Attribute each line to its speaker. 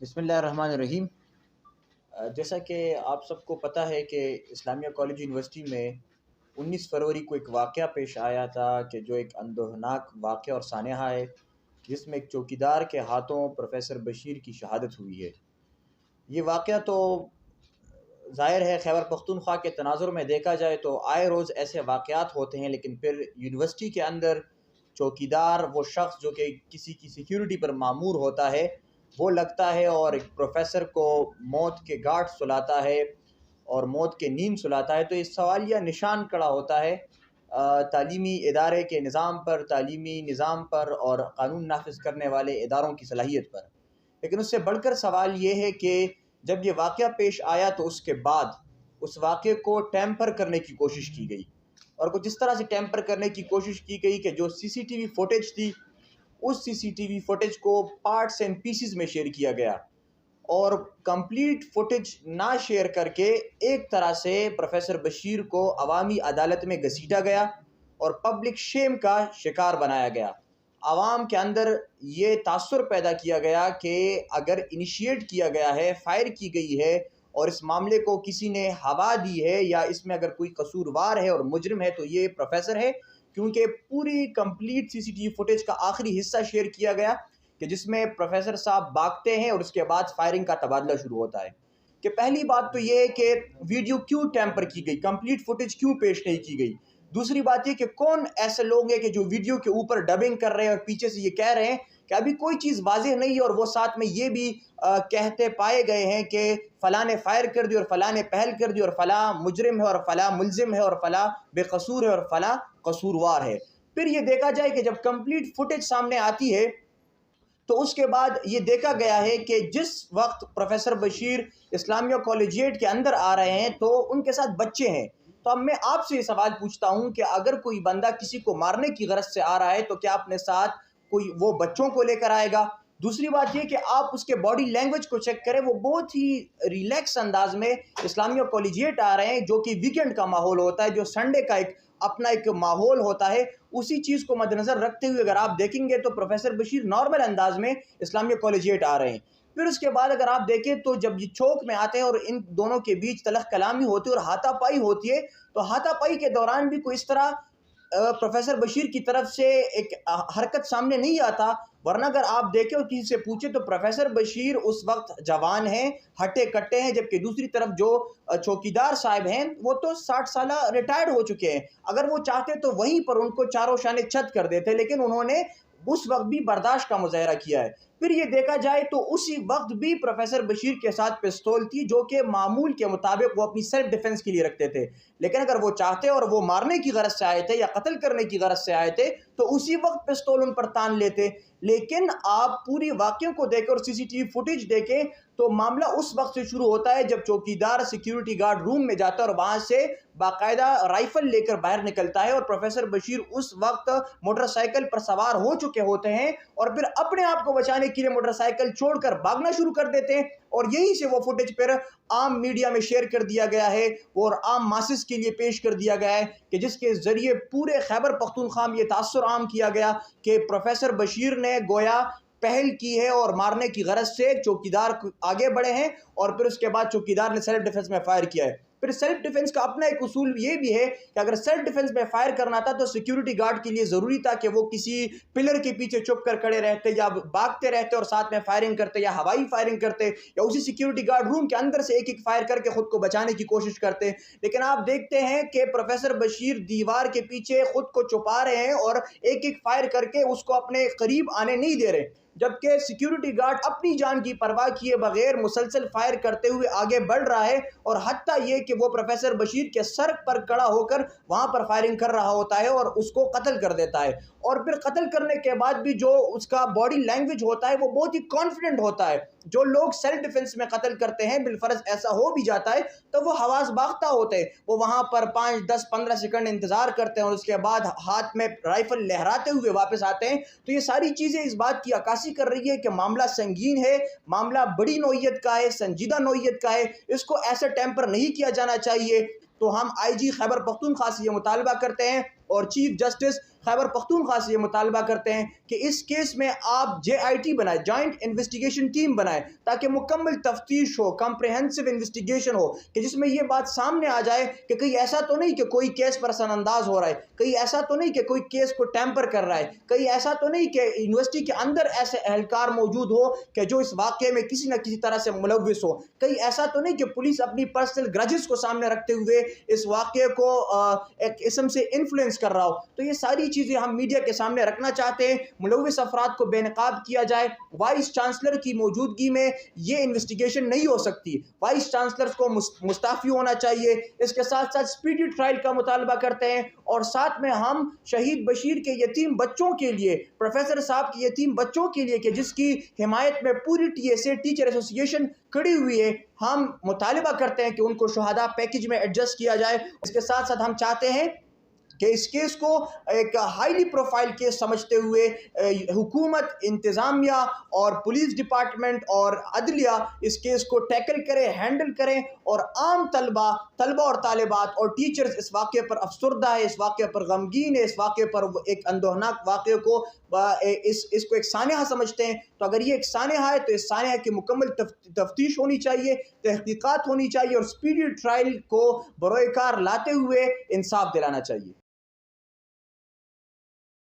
Speaker 1: بسم اللہ الرحمن الرحیم۔ جیسا کہ آپ سب کو پتہ ہے کہ اسلامیہ کالج یونیورسٹی میں 19 فروری کو ایک واقعہ پیش آیا تھا کہ جو ایک اندوہناک واقعہ اور سانحہ ہے، جس میں ایک چوکیدار کے ہاتھوں پروفیسر بشیر کی شہادت ہوئی ہے۔ یہ واقعہ تو ظاہر ہے خیبر پختونخوا کے تناظر میں دیکھا جائے تو آئے روز ایسے واقعات ہوتے ہیں، لیکن پھر یونیورسٹی کے اندر چوکیدار وہ شخص جو کہ کسی کی سیکیورٹی پر مامور ہوتا ہے وہ لگتا ہے اور ایک پروفیسر کو موت کے گھاٹ سلاتا ہے اور موت کے نیند سلاتا ہے، تو اس سوالیہ نشان کھڑا ہوتا ہے تعلیمی ادارے کے نظام پر، تعلیمی نظام پر اور قانون نافذ کرنے والے اداروں کی صلاحیت پر۔ لیکن اس سے بڑھ کر سوال یہ ہے کہ جب یہ واقعہ پیش آیا تو اس کے بعد اس واقعے کو ٹیمپر کرنے کی کوشش کی گئی، اور کچھ اس طرح سے ٹیمپر کرنے کی کوشش کی گئی کہ جو سی سی ٹی وی فوٹیج تھی اس سی سی ٹی وی فوٹیج کو پارٹس اینڈ پیسز میں شیئر کیا گیا، اور کمپلیٹ فوٹیج نہ شیئر کر کے ایک طرح سے پروفیسر بشیر کو عوامی عدالت میں گھسیٹا گیا اور پبلک شیم کا شکار بنایا گیا۔ عوام کے اندر یہ تاثر پیدا کیا گیا کہ اگر انیشیٹ کیا گیا ہے، فائر کی گئی ہے اور اس معاملے کو کسی نے ہوا دی ہے یا اس میں اگر کوئی قصوروار ہے اور مجرم ہے تو یہ پروفیسر ہے، کیونکہ پوری کمپلیٹ سی سی ٹی وی فوٹیج کا آخری حصہ شیئر کیا گیا کہ جس میں پروفیسر صاحب بھاگتے ہیں اور اس کے بعد فائرنگ کا تبادلہ شروع ہوتا ہے۔ کہ پہلی بات تو یہ ہے کہ ویڈیو کیوں ٹیمپر کی گئی، کمپلیٹ فوٹیج کیوں پیش نہیں کی گئی۔ دوسری بات یہ کہ کون ایسے لوگ ہیں کہ جو ویڈیو کے اوپر ڈبنگ کر رہے ہیں اور پیچھے سے یہ کہہ رہے ہیں کہ ابھی کوئی چیز واضح نہیں ہے، اور وہ ساتھ میں یہ بھی کہتے پائے گئے ہیں کہ فلاں نے فائر کر دی اور فلاں نے پہل کر دی اور فلاں مجرم ہے اور فلاں ملزم ہے اور فلاں بے قصور ہے اور فلاں قصوروار ہے۔ پھر یہ دیکھا جائے کہ جب کمپلیٹ فوٹیج سامنے آتی ہے تو اس کے بعد یہ دیکھا گیا ہے کہ جس وقت پروفیسر بشیر اسلامیہ کالجیٹ کے اندر آ رہے ہیں تو ان کے ساتھ بچے ہیں۔ تو اب میں آپ سے یہ سوال پوچھتا ہوں کہ اگر کوئی بندہ کسی کو مارنے کی غرض سے آ رہا ہے تو کیا اپنے ساتھ کوئی وہ بچوں کو لے کر آئے گا؟ دوسری بات یہ کہ آپ اس کے باڈی لینگویج کو چیک کریں، وہ بہت ہی ریلیکس انداز میں اسلامیہ کالجیٹ آ رہے ہیں، جو کہ ویکینڈ کا ماحول ہوتا ہے، جو سنڈے کا اپنا ایک ماحول ہوتا ہے۔ اسی چیز کو مد نظر رکھتے ہوئے اگر آپ دیکھیں گے تو پروفیسر بشیر نارمل انداز میں اسلامیہ کالجیٹ آ رہے ہیں۔ پھر اس کے بعد اگر آپ دیکھیں تو جب یہ چوک میں آتے ہیں اور ان دونوں کے بیچ تلخ کلامی ہوتی ہے اور ہاتھا پائی ہوتی ہے، تو ہاتھا پائی کے دوران بھی کوئی اس طرح پروفیسر بشیر کی طرف سے ایک حرکت سامنے نہیں آتا، ورنہ اگر آپ دیکھیں اور کسی سے پوچھیں تو پروفیسر بشیر اس وقت جوان ہیں، ہٹے کٹے ہیں، جبکہ دوسری طرف جو چوکیدار صاحب ہیں وہ تو 60 سالہ ریٹائرڈ ہو چکے ہیں۔ اگر وہ چاہتے تو وہیں پر ان کو چاروں شانے چھت کر دیتے، لیکن انہوں نے اس وقت بھی برداشت کا مظاہرہ کیا ہے۔ پھر یہ دیکھا جائے تو اسی وقت بھی پروفیسر بشیر کے ساتھ پستول تھی، جو کہ معمول کے مطابق وہ اپنی سیلف ڈیفنس کے لیے رکھتے تھے، لیکن اگر وہ چاہتے اور وہ مارنے کی غرض سے آئے تھے یا قتل کرنے کی غرض سے آئے تھے تو اسی وقت پستول ان پر تان لیتے۔ لیکن آپ پوری واقعے کو دیکھیں اور سی سی ٹی وی فوٹیج دیکھیں تو معاملہ اس وقت سے شروع ہوتا ہے جب چوکیدار سیکیورٹی گارڈ روم میں جاتا ہے اور وہاں سے باقاعدہ رائفل لے کر باہر نکلتا ہے، اور پروفیسر بشیر اس وقت موٹر سائیکل پر سوار ہو چکے ہوتے ہیں اور پھر اپنے آپ کو بچانے کے لیے موٹر سائیکل چھوڑ کر بھاگنا شروع کر دیتے ہیں، اور یہیں سے وہ فوٹیج پھر عام میڈیا میں شیئر کر دیا گیا ہے اور عام ماسز کے لیے پیش کر دیا گیا ہے کہ جس کے ذریعے پورے خیبر پختونخوا میں یہ تاثر عام کیا گیا کہ پروفیسر بشیر نے گویا پہل کی ہے اور مارنے کی غرض سے چوکیدار آگے بڑھے ہیں، اور پھر اس کے بعد چوکیدار نے سیلف ڈیفنس میں فائر کیا ہے۔ پھر سیلف ڈیفنس کا اپنا ایک اصول یہ بھی ہے کہ اگر سیلف ڈیفنس میں فائر کرنا تھا تو سیکیورٹی گارڈ کے لیے ضروری تھا کہ وہ کسی پلر کے پیچھے چھپ کر کھڑے رہتے یا بھاگتے رہتے اور ساتھ میں فائرنگ کرتے یا ہوائی فائرنگ کرتے یا اسی سیکیورٹی گارڈ روم کے اندر سے ایک ایک فائر کر کے خود کو بچانے کی کوشش کرتے۔ لیکن آپ دیکھتے ہیں کہ پروفیسر بشیر دیوار کے پیچھے خود کو چھپا رہے ہیں اور ایک ایک فائر کر کے اس کو اپنے قریب آنے نہیں دے رہے، جبکہ سیکیورٹی گارڈ اپنی جان کی پرواہ کیے بغیر مسلسل فائر کرتے ہوئے آگے بڑھ رہا ہے، اور حتیٰ یہ کہ وہ پروفیسر بشیر کے سر پر کھڑا ہو کر وہاں پر فائرنگ کر رہا ہوتا ہے اور اس کو قتل کر دیتا ہے۔ اور پھر قتل کرنے کے بعد بھی جو اس کا باڈی لینگویج ہوتا ہے وہ بہت ہی کانفیڈنٹ ہوتا ہے۔ جو لوگ سیلف ڈیفنس میں قتل کرتے ہیں بالفرض ایسا ہو بھی جاتا ہے تو وہ حواس باختہ ہوتے ہیں، وہ وہاں پر 5 10 15 سیکنڈ انتظار کرتے ہیں اور اس کے بعد ہاتھ میں رائفل لہراتے ہوئے واپس آتے ہیں۔ تو یہ ساری چیزیں اس بات کی عکاسی کر رہی ہے کہ معاملہ سنگین ہے، معاملہ بڑی نوعیت کا ہے، سنجیدہ نوعیت کا ہے، اس کو ایسے ٹیمپر نہیں کیا جانا چاہیے۔ تو ہم آئی جی خیبر پختونخوا سے یہ مطالبہ کرتے ہیں اور چیف جسٹس خیبر پختونخوا سے یہ مطالبہ کرتے ہیں کہ اس کیس میں آپ JIT بنائیں، جوائنٹ انویسٹیگیشن ٹیم بنائیں، تاکہ مکمل تفتیش ہو، کمپریہنسو انویسٹیگیشن ہو، کہ جس میں یہ بات سامنے آ جائے کہ کہیں ایسا تو نہیں کہ کوئی کیس پر اثر انداز ہو رہا ہے، کہیں ایسا تو نہیں کہ کوئی کیس کو ٹیمپر کر رہا ہے، کہیں ایسا تو نہیں کہ یونیورسٹی کے اندر ایسے اہلکار موجود ہو کہ جو اس واقعے میں کسی نہ کسی طرح سے ملوث ہو، کہیں ایسا تو نہیں کہ پولیس اپنی پرسنل گرجز کو سامنے رکھتے ہوئے اس واقعے کو ایک اسم سے انفلوئنس کر رہا ہو۔ تو یہ ساری چیزیں ہم میڈیا کے سامنے رکھنا چاہتے ہیں، ملوث افراد کو بے نقاب کیا جائے، وائس چانسلر کی موجودگی میں یہ انویسٹیگیشن نہیں ہو سکتی، وائس چانسلر کو مستعفی ہونا چاہیے، اس کے ساتھ ساتھ اسپیڈی ٹرائل کا مطالبہ کرتے ہیں، اور ساتھ میں ہم شہید بشیر کے یتیم بچوں کے لیے، پروفیسر صاحب کے یتیم بچوں کے لیے کہ جس کی حمایت میں پوری TSA ٹیچر ایسوسی ایشن کھڑی ہوئی ہے، ہم مطالبہ کرتے ہیں کہ ان کو شہداء پیکج میں ایڈجسٹ کیا جائے۔ اس کے ساتھ ساتھ ہم چاہتے ہیں کہ اس کیس کو ایک ہائیلی پروفائل کیس سمجھتے ہوئے حکومت، انتظامیہ اور پولیس ڈپارٹمنٹ اور عدلیہ اس کیس کو ٹیکل کرے، ہینڈل کریں، اور عام طلبہ اور طالبات اور ٹیچرز اس واقعے پر افسردہ ہے، اس واقعے پر غمگین ہے، اس واقعے پر ایک اندوہناک واقعے کو اس کو ایک سانحہ سمجھتے ہیں۔ تو اگر یہ ایک سانحہ ہے تو اس سانحہ کی مکمل تفتیش ہونی چاہیے، تحقیقات ہونی چاہیے، اور اسپیڈی ٹرائل کو بروئے کار لاتے ہوئے انصاف دلانا چاہیے۔